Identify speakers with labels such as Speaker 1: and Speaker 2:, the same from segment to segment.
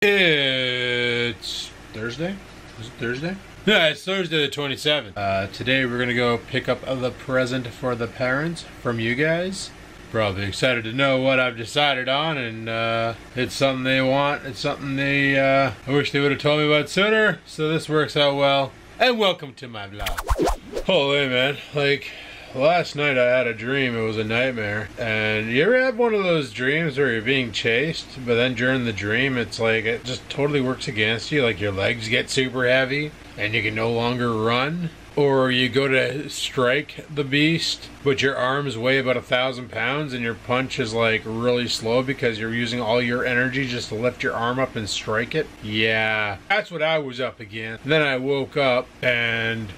Speaker 1: It's Thursday? Is it Thursday? Yeah, it's Thursday the 27th. Today we're gonna go pick up the present for the parents from you guys. Probably excited to know what I've decided on, and it's something they want. It's something they, I wish they would have told me about sooner, so this works out well. And welcome to my vlog. Holy man, like, last night I had a dream. It was a nightmare. And you ever have one of those dreams where you're being chased, but then during the dream it's like it just totally works against you, like your legs get super heavy and you can no longer run? Or you go to strike the beast, but your arms weigh about 1,000 pounds and your punch is like really slow because you're using all your energy just to lift your arm up and strike it? Yeah, that's what I was up against. Then I woke up and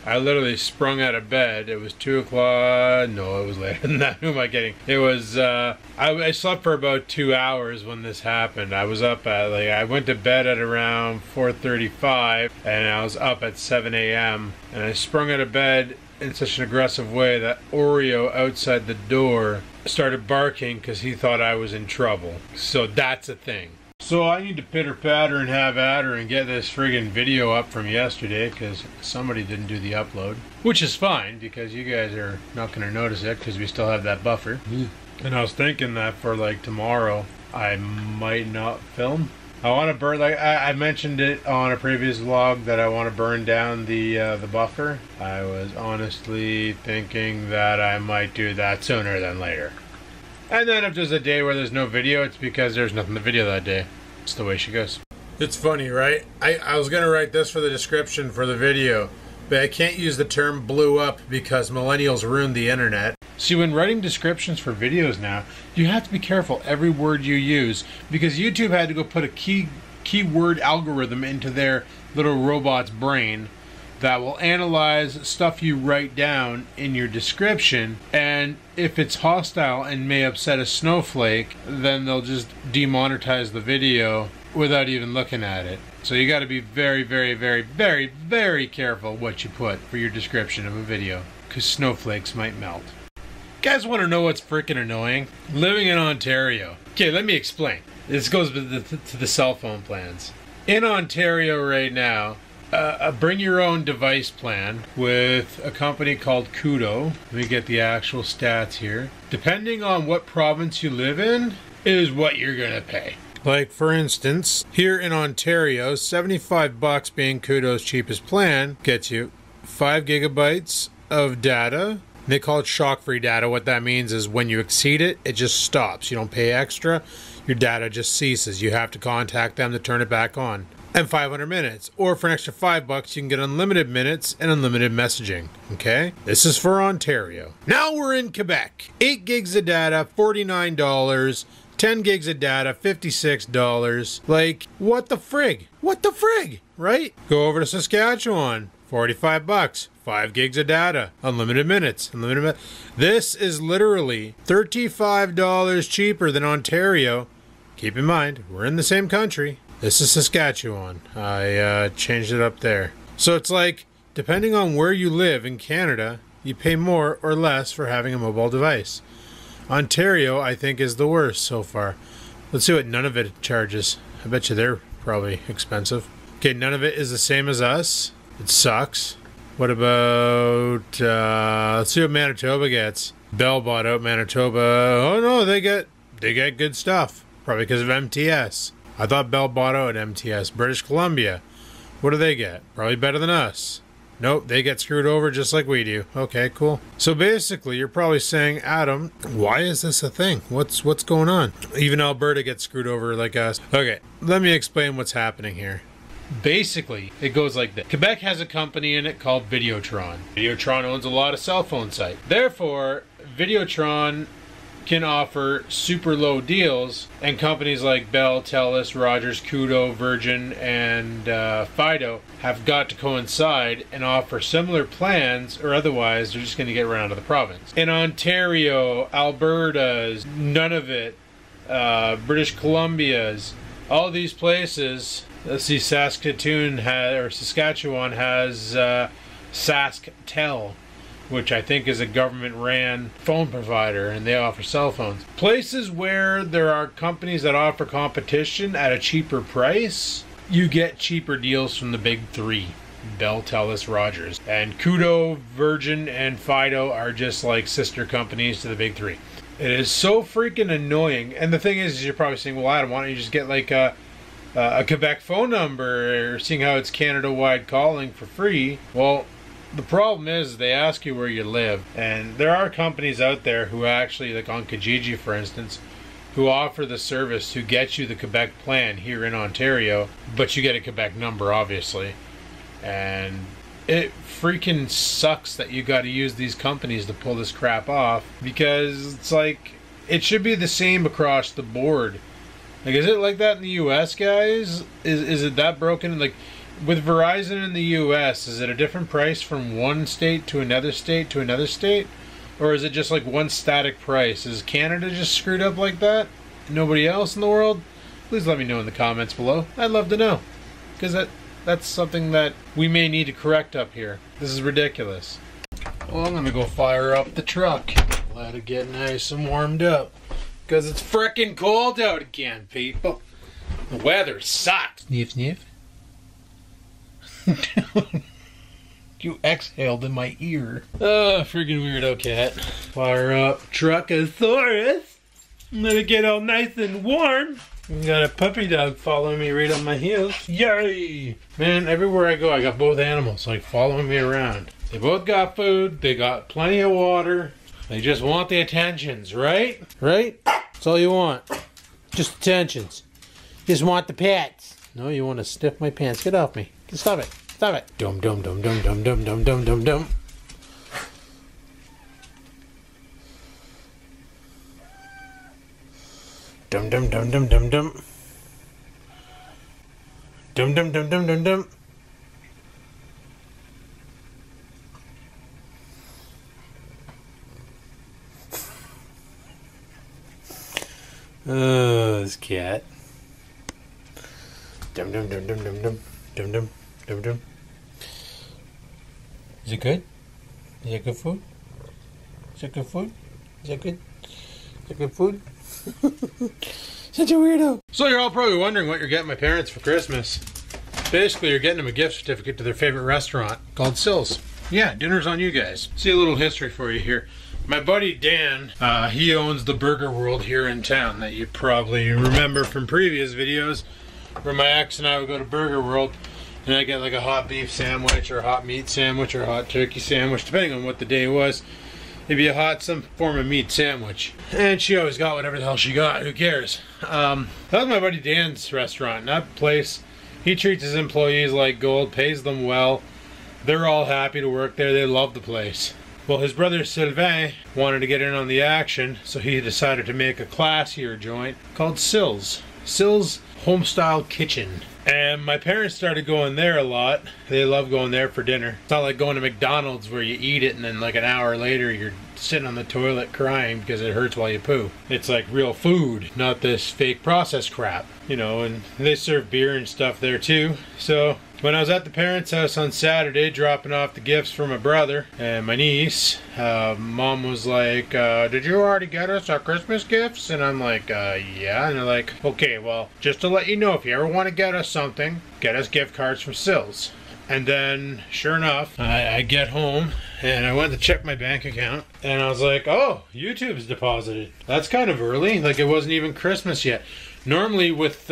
Speaker 1: I literally sprung out of bed. It was 2 o'clock. No, it was later than that. Who am I kidding? It was, I slept for about 2 hours when this happened. I was up at, like, I went to bed at around 4:35 and I was up at 7 a.m. And I sprung out of bed in such an aggressive way that Oreo outside the door started barking because he thought I was in trouble. So that's a thing. So I need to pitter patter and have at her and get this friggin' video up from yesterday because somebody didn't do the upload. Which is fine because you guys are not going to notice it because we still have that buffer. And I was thinking that for like tomorrow I might not film. I want to burn, like I mentioned it on a previous vlog that I want to burn down the buffer. I was honestly thinking that I might do that sooner than later. And then if there's a day where there's no video, it's because there's nothing to video that day. It's the way she goes. It's funny, right? I was going to write this for the description for the video, but I can't use the term blew up because millennials ruined the internet. See, when writing descriptions for videos now, you have to be careful every word you use because YouTube had to go put a keyword algorithm into their little robot's brain that will analyze stuff you write down in your description, and if it's hostile and may upset a snowflake, then they'll just demonetize the video without even looking at it. So you got to be very, very, very, very, very careful what you put for your description of a video, because snowflakes might melt. You guys want to know what's freaking annoying? Living in Ontario. Okay, let me explain. This goes to the cell phone plans. In Ontario right now, a bring your own device plan with a company called Koodo. Let me get the actual stats here. Depending on what province you live in is what you're gonna pay. Like for instance, here in Ontario, 75 bucks being Koodo's cheapest plan gets you 5 gigabytes of data. They call it shock-free data. What that means is when you exceed it, it just stops. You don't pay extra. Your data just ceases. You have to contact them to turn it back on. And 500 minutes, or for an extra 5 bucks you can get unlimited minutes and unlimited messaging. Okay, this is for Ontario. Now we're in Quebec. 8 gigs of data, $49. 10 gigs of data, $56. Like, what the frig? What the frig? Right? Go over to Saskatchewan. 45 bucks. 5 gigs of data, unlimited minutes, This is literally $35 cheaper than Ontario. Keep in mind, we're in the same country. This is Saskatchewan. I changed it up there. So it's like, depending on where you live in Canada, you pay more or less for having a mobile device. Ontario, I think, is the worst so far. Let's see what Nunavut charges. I bet you they're probably expensive. Okay, Nunavut is the same as us. It sucks. What about, let's see what Manitoba gets. Bell bought out Manitoba. Oh no, they get good stuff. Probably because of MTS. I thought Bell bought out MTS. British Columbia. What do they get? Probably better than us. Nope, they get screwed over just like we do. Okay, cool. So basically, you're probably saying, Adam, why is this a thing? What's going on? Even Alberta gets screwed over like us. Okay, let me explain what's happening here. Basically, it goes like this. Quebec has a company in it called Videotron. Videotron owns a lot of cell phone sites. Therefore, Videotron can offer super low deals, and companies like Bell, TELUS, Rogers, Koodo, Virgin, and Fido have got to coincide and offer similar plans, or otherwise they're just going to get run out of the province. In Ontario, Alberta's, Nunavut, British Columbia's, all these places. Let's see, Saskatchewan has SaskTel, which I think is a government-ran phone provider, and they offer cell phones. Places where there are companies that offer competition at a cheaper price, you get cheaper deals from the big three. Bell, Telus, Rogers. And Koodo, Virgin, and Fido are just like sister companies to the big three. It is so freaking annoying. And the thing is you're probably saying, well, Adam, why don't you just get like a Quebec phone number, or seeing how it's Canada-wide calling for free? Well, the problem is they ask you where you live. And there are companies out there who actually, like on Kijiji, for instance, who offer the service to get you the Quebec plan here in Ontario, but you get a Quebec number, obviously. And it freaking sucks that you got to use these companies to pull this crap off, because it's like, it should be the same across the board. Like, is it like that in the US, guys? Is it that broken? Like, with Verizon in the US, is it a different price from one state to another state to another state? Or is it just like one static price? Is Canada just screwed up like that? Nobody else in the world? Please let me know in the comments below. I'd love to know, because that's something that we may need to correct up here. This is ridiculous. Well, I'm gonna go fire up the truck. Let it get nice and warmed up, because it's frickin' cold out again, people. The weather sucks. Sniff, sniff. You exhaled in my ear. Oh, friggin' weirdo cat. Fire up Truckosaurus. Let it get all nice and warm. Got a puppy dog following me right on my heels. Yay! Man, everywhere I go, I got both animals like following me around. They both got food. They got plenty of water. They just want the attentions, right? Right? That's all you want. Just attentions. Just want the pets. No, you want to sniff my pants. Get off me. Stop it. Stop it. Dum dum dum dum dum dum dum dum dum dum. Dum dum dum dum dum dum. Dum dum dum dum dum dum. Oh, this cat. Dum dum dum dum dum dum dum dum dum dum. Is it good? Is that good food? Is that good food? Is that good? Is that good food? Such a weirdo. So you're all probably wondering what you're getting my parents for Christmas. Basically, you're getting them a gift certificate to their favorite restaurant called Sills. Yeah, dinner's on you guys. See a little history for you here. My buddy Dan, he owns the Burger World here in town that you probably remember from previous videos, where my ex and I would go to Burger World and I get like a hot beef sandwich or a hot meat sandwich or a hot turkey sandwich, depending on what the day was. It'd be a hot, some form of meat sandwich. And she always got whatever the hell she got, who cares? That was my buddy Dan's restaurant, that place. He treats his employees like gold, pays them well. They're all happy to work there, they love the place. Well, his brother Sylvain wanted to get in on the action, so he decided to make a classier joint called Sills. Sills Homestyle Kitchen. And my parents started going there a lot. They love going there for dinner. It's not like going to McDonald's where you eat it and then like an hour later you're sitting on the toilet crying because it hurts while you poo. It's like real food, not this fake processed crap. You know, and they serve beer and stuff there too. So when I was at the parents' house on Saturday dropping off the gifts for my brother and my niece, Mom was like, did you already get us our Christmas gifts? And I'm like, yeah. And they're like, okay, well, just to let you know, if you ever want to get us something, get us gift cards from Sills. And then, sure enough, I get home and I went to check my bank account and I was like, oh, YouTube's deposited. That's kind of early, like it wasn't even Christmas yet. Normally with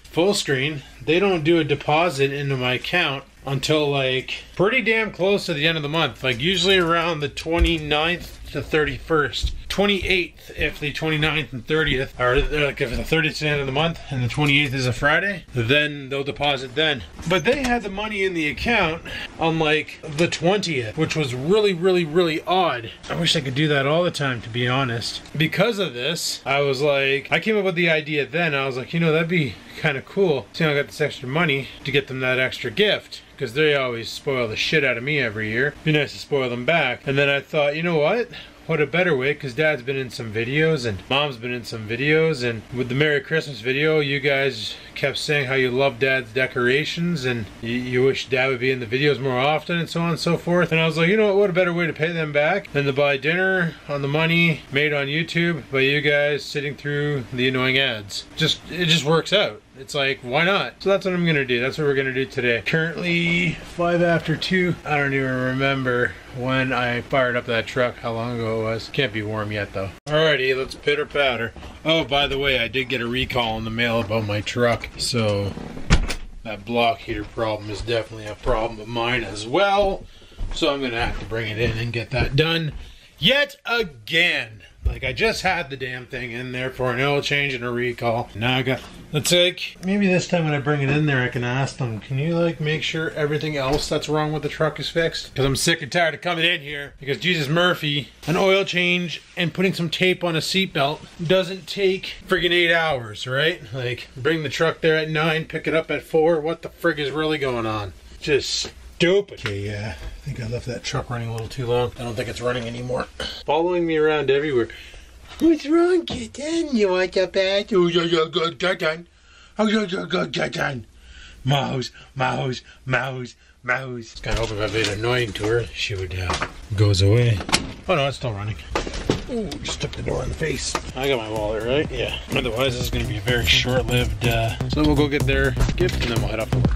Speaker 1: full screen, they don't do a deposit into my account until like pretty damn close to the end of the month, like usually around the 29th to 31st. 28th if the 29th and 30th are like if the 30th is the end of the month and the 28th is a Friday, then they'll deposit then. But they had the money in the account on like the 20th, which was really odd. I wish I could do that all the time, to be honest. Because of this, I was like, I came up with the idea then. I was like, you know, that'd be kind of cool. See, I got this extra money to get them that extra gift, because they always spoil the shit out of me every year. Be nice to spoil them back. And then I thought, you know what? What a better way, because Dad's been in some videos and Mom's been in some videos, and with the Merry Christmas video, you guys kept saying how you love Dad's decorations and you wish Dad would be in the videos more often and so on and so forth. And I was like, you know what a better way to pay them back than to buy dinner on the money made on YouTube by you guys sitting through the annoying ads. It just works out. It's like, why not? So that's what I'm gonna do. That's what we're gonna do today. Currently 5 after 2. I don't even remember when I fired up that truck, how long ago it was. Can't be warm yet though. Alrighty, let's pitter patter. Oh, by the way, I did get a recall in the mail about my truck. So that block heater problem is definitely a problem of mine as well. So I'm gonna have to bring it in and get that done yet again. Like, I just had the damn thing in there for an oil change and a recall. Now I got, let's like, maybe this time when I bring it in there, I can ask them, can you like make sure everything else that's wrong with the truck is fixed? Because I'm sick and tired of coming in here because Jesus Murphy, an oil change and putting some tape on a seatbelt doesn't take friggin' 8 hours, right? Like, bring the truck there at 9, pick it up at 4. What the frig is really going on? Just stupid. Okay, yeah, I think I left that truck running a little too long. I don't think it's running anymore. Following me around everywhere. What's wrong, kitten? You want the bed? Oh, you're good, kitten. Oh, you're good, kitten. Mouse, mouse, mouse, mouse. Kind of hoping if I made it annoying to her, she would goes away. Oh no, it's still running. Ooh, just took the door in the face. I got my wallet, right? Yeah. Otherwise, this is going to be a very short-lived. So we'll go get their gift and then we'll head off to work.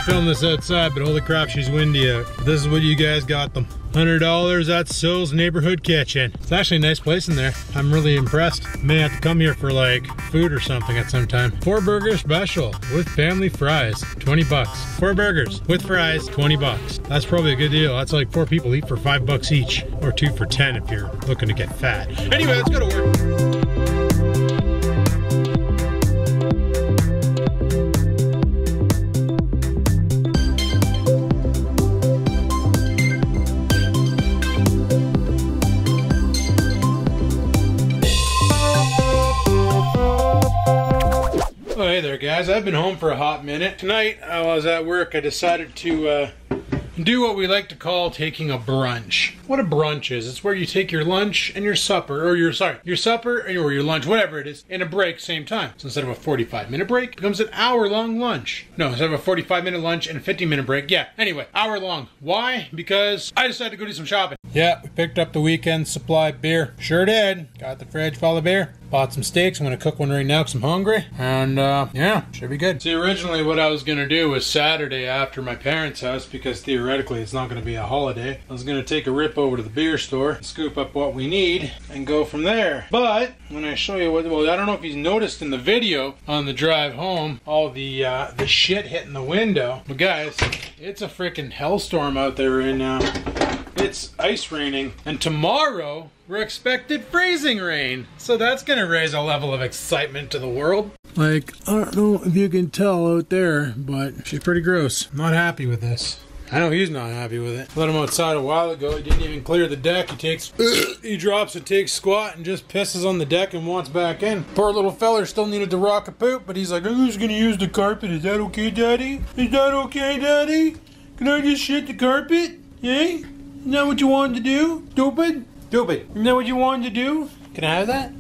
Speaker 1: Film this outside, but holy crap, she's windy out. This is what you guys got them. $100 at Sills Neighborhood Kitchen. It's actually a nice place in there. I'm really impressed. May have to come here for like food or something at some time. 4 burger special with family fries, 20 bucks. 4 burgers with fries, 20 bucks. That's probably a good deal. That's like 4 people eat for 5 bucks each, or 2 for 10 if you're looking to get fat. Anyway, let's go to work. Oh, hey there guys, I've been home for a hot minute. Tonight, I was at work, I decided to do what we like to call taking a brunch. What a brunch is, it's where you take your lunch and your supper, or your supper or your lunch, whatever it is, in a break same time. So instead of a 45-minute break, it becomes an hour-long lunch. No, instead of a 45-minute lunch and a 50-minute break, yeah, anyway, hour-long. Why? Because I decided to go do some shopping. Yeah, we picked up the weekend supply of beer. Sure did. Got the fridge full of beer. Bought some steaks. I'm going to cook one right now because I'm hungry. And, yeah, should be good. See, originally what I was going to do was Saturday after my parents' house, because theoretically it's not going to be a holiday. I was going to take a rip over to the beer store, scoop up what we need, and go from there. But when I show you what, well, I don't know if you noticed in the video on the drive home, all the shit hitting the window. But guys, it's a freaking hellstorm out there right now. It's ice raining, and tomorrow we're expected freezing rain. So that's gonna raise a level of excitement to the world. Like, I don't know if you can tell out there, but she's pretty gross. I'm not happy with this. I know he's not happy with it. Let him outside a while ago. He didn't even clear the deck. He drops and takes squat and just pisses on the deck and wants back in. Poor little feller still needed to rock a poop, but he's like, I'm just gonna use the carpet. Is that okay, Daddy? Is that okay, Daddy? Can I just shit the carpet? Hey? Isn't that what you wanted to do? Stupid? Stupid. Isn't that what you wanted to do? Can I have that?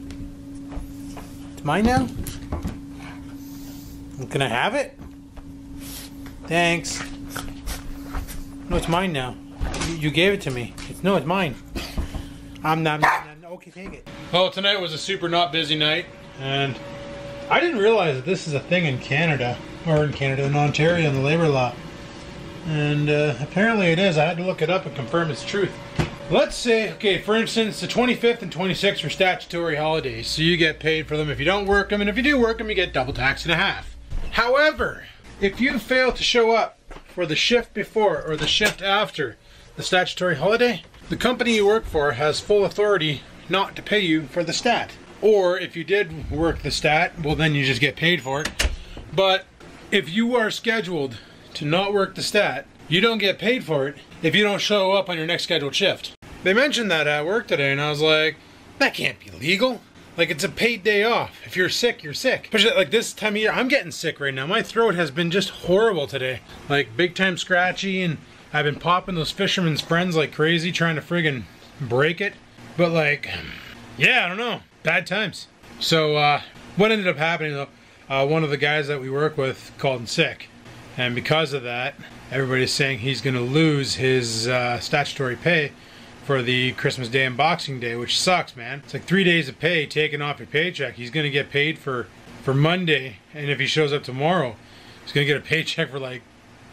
Speaker 1: It's mine now? Can I have it? Thanks. No, it's mine now. You gave it to me. No, it's mine. I'm not. Okay, take it. Well, tonight was a super not busy night, and I didn't realize that this is a thing in Canada, or in Ontario, in the labor law. And apparently it is. I had to look it up and confirm its truth. Let's say, okay, for instance, the 25th and 26th are statutory holidays, so you get paid for them if you don't work them, and if you do work them, you get double tax and a half. However, if you fail to show up for the shift before or the shift after the statutory holiday, the company you work for has full authority not to pay you for the stat. Or if you did work the stat, well then you just get paid for it. But if you are scheduled to not work the stat, you don't get paid for it if you don't show up on your next scheduled shift. They mentioned that at work today and I was like, that can't be legal. Like, it's a paid day off. If you're sick, you're sick. Especially like this time of year, I'm getting sick right now. My throat has been just horrible today. Like, big time scratchy, and I've been popping those Fisherman's Friends like crazy, trying to friggin' break it. But like, yeah, I don't know. Bad times. So, what ended up happening though, one of the guys that we work with called in sick. And because of that, everybody's saying he's gonna lose his statutory pay for the Christmas Day and Boxing Day, which sucks, man. It's like 3 days of pay taken off your paycheck. He's gonna get paid for Monday, and if he shows up tomorrow, he's gonna get a paycheck for like,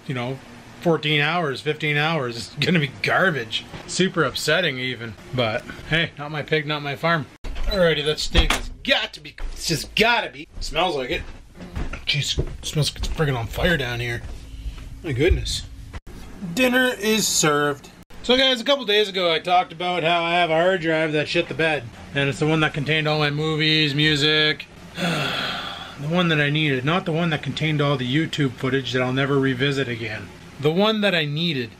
Speaker 1: you know, 14 hours, 15 hours. It's gonna be garbage. Super upsetting even. But hey, not my pig, not my farm. Alrighty, that steak has got to be, it's just gotta be. Smells like it. Jeez, it smells like it's friggin' on fire down here. My goodness. Dinner is served. So guys, a couple days ago I talked about how I have a hard drive that shit the bed. And it's the one that contained all my movies, music. The one that I needed, not the one that contained all the YouTube footage that I'll never revisit again. The one that I needed.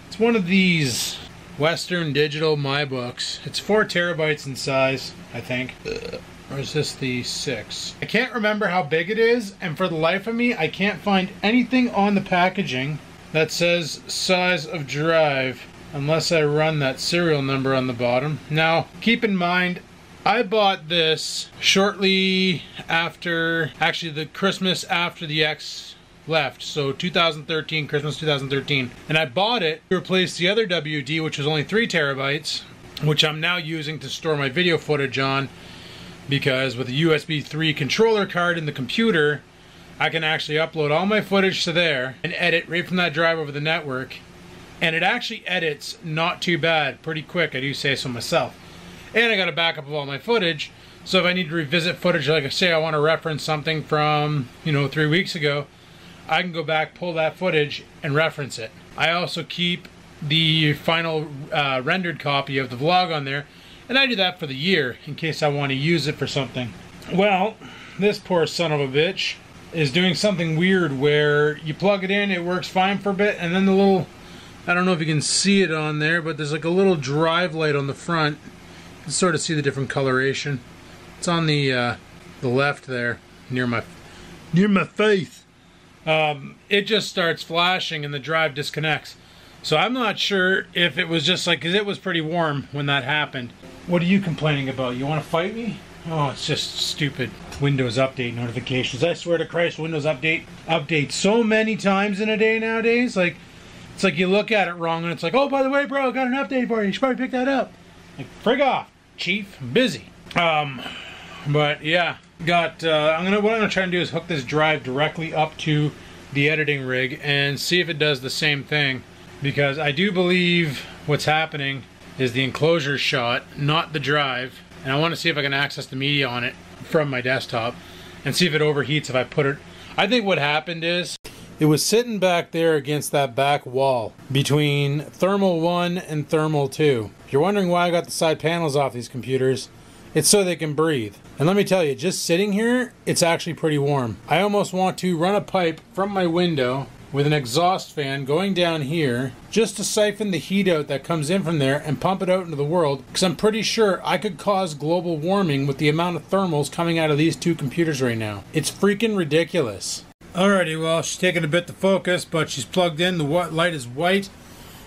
Speaker 1: It's one of these Western Digital MyBooks. It's 4 terabytes in size, I think. Or is this the 6? I can't remember how big it is, and for the life of me, I can't find anything on the packaging that says size of drive, unless I run that serial number on the bottom. Now, keep in mind, I bought this shortly after, actually the Christmas after the X left, so 2013, Christmas 2013. And I bought it to replace the other WD, which was only 3 terabytes, which I'm now using to store my video footage on, because with a USB 3 controller card in the computer, I can actually upload all my footage to there and edit right from that drive over the network. And it actually edits not too bad, pretty quick, I do say so myself. And I got a backup of all my footage, so if I need to revisit footage, like I say I want to reference something from, you know, 3 weeks ago, I can go back, pull that footage, and reference it. I also keep the final rendered copy of the vlog on there, and I do that for the year, in case I want to use it for something. Well, this poor son of a bitch is doing something weird where you plug it in, it works fine for a bit, and then the little, I don't know if you can see it on there, but there's like a little drive light on the front. You can sort of see the different coloration. It's on the left there, near my face. It just starts flashing and the drive disconnects. So I'm not sure if it was just like, because it was pretty warm when that happened. What are you complaining about? You want to fight me? Oh, it's just stupid Windows Update notifications. I swear to Christ, Windows updates so many times in a day nowadays. Like, it's like you look at it wrong and it's like, oh, by the way, bro, I got an update for you. You should probably pick that up. Like, frig off, chief. I'm busy. But yeah, got. What I'm gonna try and do is hook this drive directly up to the editing rig and see if it does the same thing. Because I do believe what's happening is the enclosure shot, not the drive. And I want to see if I can access the media on it from my desktop and see if it overheats if I put it. I think what happened is it was sitting back there against that back wall between Thermal 1 and Thermal 2. If you're wondering why I got the side panels off these computers, it's so they can breathe. And let me tell you, just sitting here, it's actually pretty warm. I almost want to run a pipe from my window with an exhaust fan going down here just to siphon the heat out that comes in from there and pump it out into the world, because I'm pretty sure I could cause global warming with the amount of thermals coming out of these two computers right now. It's freaking ridiculous. Alrighty, well, she's taking a bit to focus, but she's plugged in, the light is white,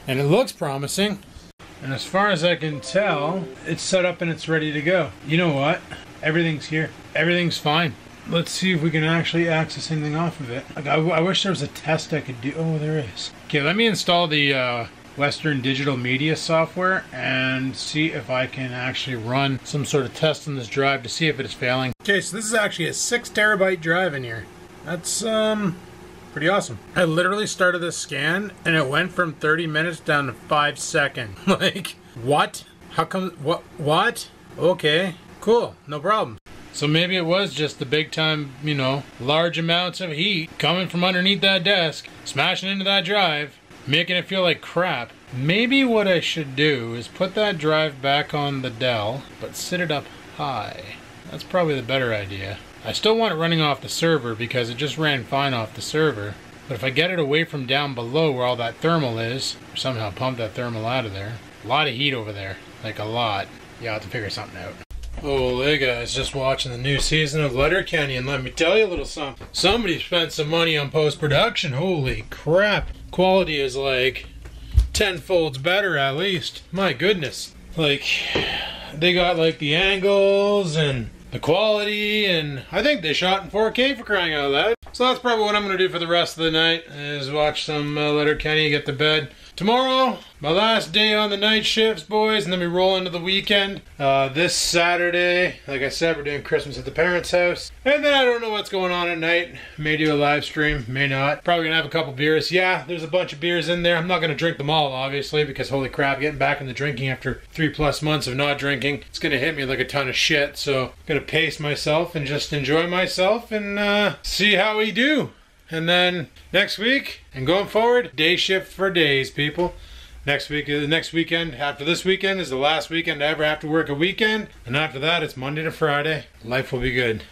Speaker 1: and it looks promising. And as far as I can tell, it's set up and it's ready to go. You know what? Everything's here. Everything's fine. Let's see if we can actually access anything off of it. Like, I wish there was a test I could do. Oh, there is. Okay, let me install the Western Digital Media software and see if I can actually run some sort of test on this drive to see if it is failing. Okay, so this is actually a 6 terabyte drive in here. That's pretty awesome. I literally started this scan and it went from 30 minutes down to 5 seconds. Like, what? How come? What? Okay, cool, no problem. So maybe it was just the big time, you know, large amounts of heat coming from underneath that desk, smashing into that drive, making it feel like crap. Maybe what I should do is put that drive back on the Dell, but sit it up high. That's probably the better idea. I still want it running off the server because it just ran fine off the server. But if I get it away from down below where all that thermal is, or somehow pump that thermal out of there, a lot of heat over there, like a lot. Yeah, I'll have to figure something out. Holy guys, just watching the new season of Letterkenny, and let me tell you a little something. Somebody spent some money on post-production. Holy crap. Quality is like 10-folds better at least. My goodness. Like, they got like the angles and the quality, and I think they shot in 4K for crying out loud. So that's probably what I'm going to do for the rest of the night, is watch some Letterkenny, get to bed. Tomorrow, my last day on the night shifts, boys, and then we roll into the weekend. This Saturday, like I said, we're doing Christmas at the parents' house. And then I don't know what's going on at night. May do a live stream, may not. Probably gonna have a couple beers. Yeah, there's a bunch of beers in there. I'm not gonna drink them all, obviously, because holy crap, getting back into drinking after 3+ months of not drinking, it's gonna hit me like a ton of shit. So, I'm gonna pace myself and just enjoy myself and see how we do. And then next week and going forward, day shift for days, people. Next weekend, after this weekend is the last weekend I ever have to work a weekend. And after that, it's Monday to Friday. Life will be good.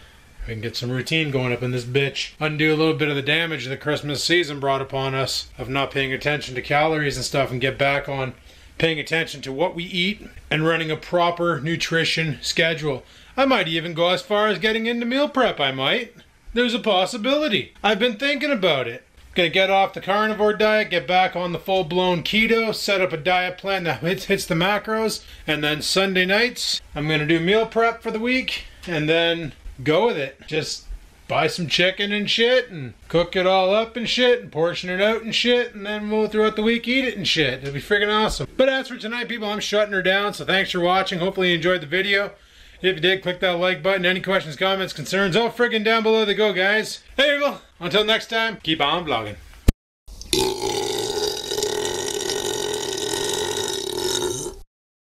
Speaker 1: We can get some routine going up in this bitch. Undo a little bit of the damage the Christmas season brought upon us of not paying attention to calories and stuff, and get back on paying attention to what we eat and running a proper nutrition schedule. I might even go as far as getting into meal prep, I might. There's a possibility. I've been thinking about it. Gonna get off the carnivore diet, get back on the full-blown keto, set up a diet plan that hits the macros, and then Sunday nights, I'm gonna do meal prep for the week, and then go with it. Just buy some chicken and shit, and cook it all up and shit, and portion it out and shit, and then we'll throughout the week eat it and shit. It'll be friggin' awesome. But as for tonight, people, I'm shutting her down, so thanks for watching. Hopefully you enjoyed the video. If you did, click that like button. Any questions, comments, concerns, all friggin' down below they go, guys. Hey, people. Until next time, keep on vlogging.